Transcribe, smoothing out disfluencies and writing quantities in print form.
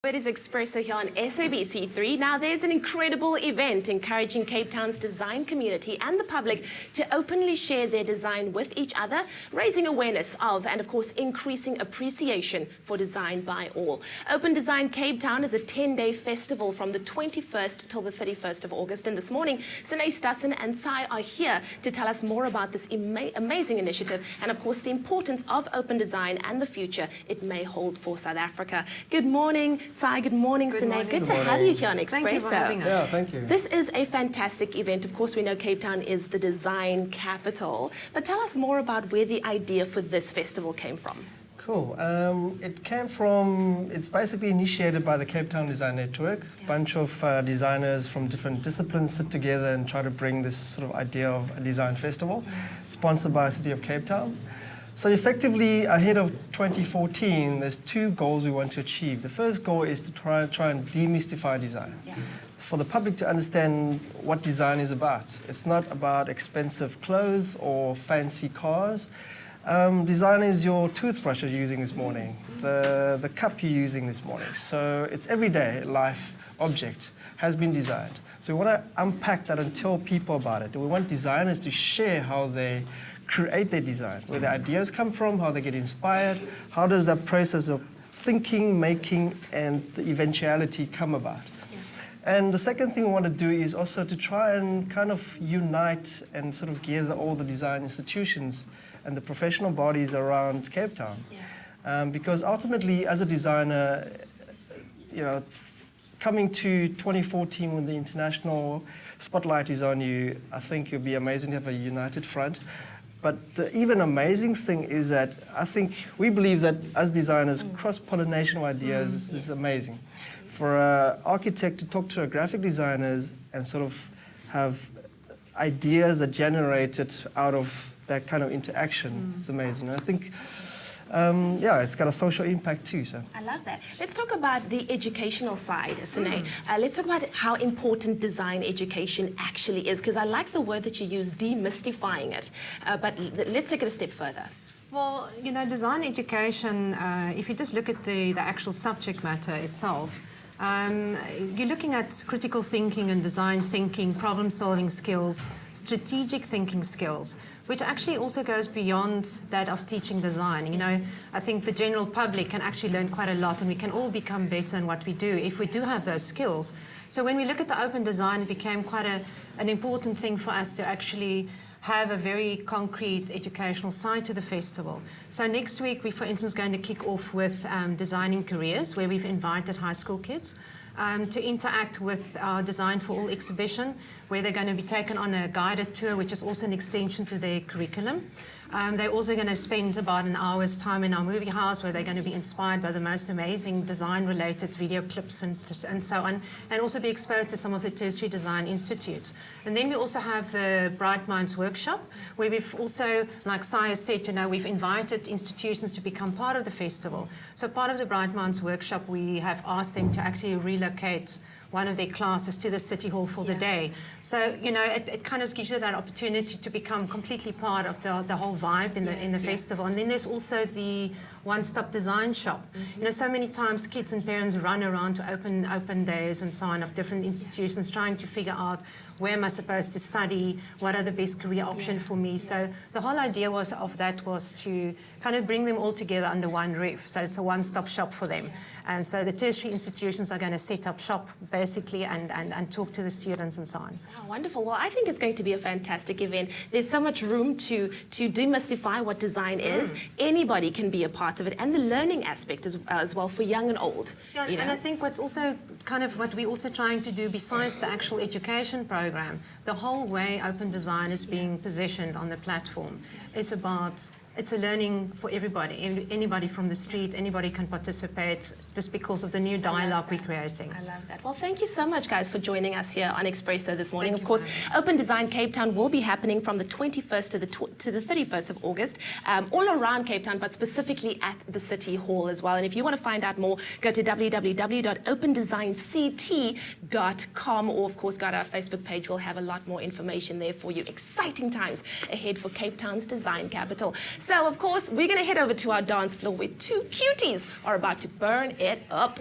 It is Expresso here on SABC3. Now, there's an incredible event encouraging Cape Town's design community and the public to openly share their design with each other, raising awareness of and, of course, increasing appreciation for design by all. Open Design Cape Town is a 10-day festival from the 21st till the 31st of August. And this morning, Sine Stassen and Tsai are here to tell us more about this amazing initiative and, of course, the importance of open design and the future it may hold for South Africa. Good morning. Tsai, good morning, Sine. Good to have you here on Expresso. Thank you for having us. Yeah, thank you. This is a fantastic event. Of course, we know Cape Town is the design capital, but tell us more about where the idea for this festival came from. Cool. It's basically initiated by the Cape Town Design Network. A bunch of designers from different disciplines sit together and try to bring this sort of idea of a design festival, sponsored by the City of Cape Town. So effectively, ahead of 2014, there's two goals we want to achieve. The first goal is to try and demystify design. Yeah. For the public to understand what design is about. It's not about expensive clothes or fancy cars. Design is your toothbrush you're using this morning, the cup you're using this morning. So it's everyday life object has been designed. So we want to unpack that and tell people about it. We want designers to share how they create their design, where the ideas come from, how they get inspired, how does that process of thinking, making, and the eventuality come about. And the second thing we want to do is also to try and kind of unite and sort of gather all the design institutions and the professional bodies around Cape Town. Because ultimately, as a designer, coming to 2014 when the international spotlight is on you, I think it would be amazing to have a united front. But the even amazing thing is that I think we believe that as designers, cross-pollination of ideas is amazing. For an architect to talk to a graphic designers and sort of have ideas that generated out of that kind of interaction, it's amazing. I think, it's got a social impact too. So I love that. Let's talk about the educational side, Sine. Let's talk about how important design education actually is, because I like the word that you use, demystifying it. But let's take it a step further. Well, design education, if you just look at the actual subject matter itself, you're looking at critical thinking and design thinking, problem-solving skills, strategic thinking skills, which actually also goes beyond that of teaching design. I think the general public can actually learn quite a lot, and we can all become better in what we do if we do have those skills. So when we look at the open design, it became quite an important thing for us to actually have a very concrete educational side to the festival. So next week, we're, for instance, going to kick off with Designing Careers, where we've invited high school kids to interact with our Design for All exhibition, where they're going to be taken on a guided tour, which is also an extension to their curriculum. They're also going to spend about an hour's time in our movie house, where they're going to be inspired by the most amazing design-related video clips and so on, and also be exposed to some of the tertiary design institutes. And then we also have the Bright Minds workshop, where we've also, like Saya said, we've invited institutions to become part of the festival. So part of the Bright Minds workshop, we have asked them to actually relocate one of their classes to the City Hall for the day. So, it kind of gives you that opportunity to become completely part of the whole vibe in the festival. And then there's also the one-stop design shop. So many times kids and parents run around to open days and so on of different institutions trying to figure out where am I supposed to study, what are the best career options for me. So the whole idea was to kind of bring them all together under one roof. So it's a one-stop shop for them. And so the tertiary institutions are going to set up shop basically and talk to the students and so on. Oh, wonderful. Well, I think it's going to be a fantastic event. There's so much room to demystify what design is. Anybody can be a part of it, and the learning aspect as well for young and old. Yeah, and I think what's also kind of what we're also trying to do, besides the actual education program, the whole way open design is being positioned on the platform is about, it's a learning for everybody. Anybody from the street, anybody can participate just because of the new dialogue we're creating. I love that. Well, thank you so much, guys, for joining us here on Expresso this morning. Of course, Open Design Cape Town will be happening from the 21st to the 31st of August, all around Cape Town, but specifically at the City Hall as well. And if you want to find out more, go to www.opendesignt.com, or, of course, go to our Facebook page. We'll have a lot more information there for you. Exciting times ahead for Cape Town's design capital. So, of course, we're going to head over to our dance floor where two cuties are about to burn it up.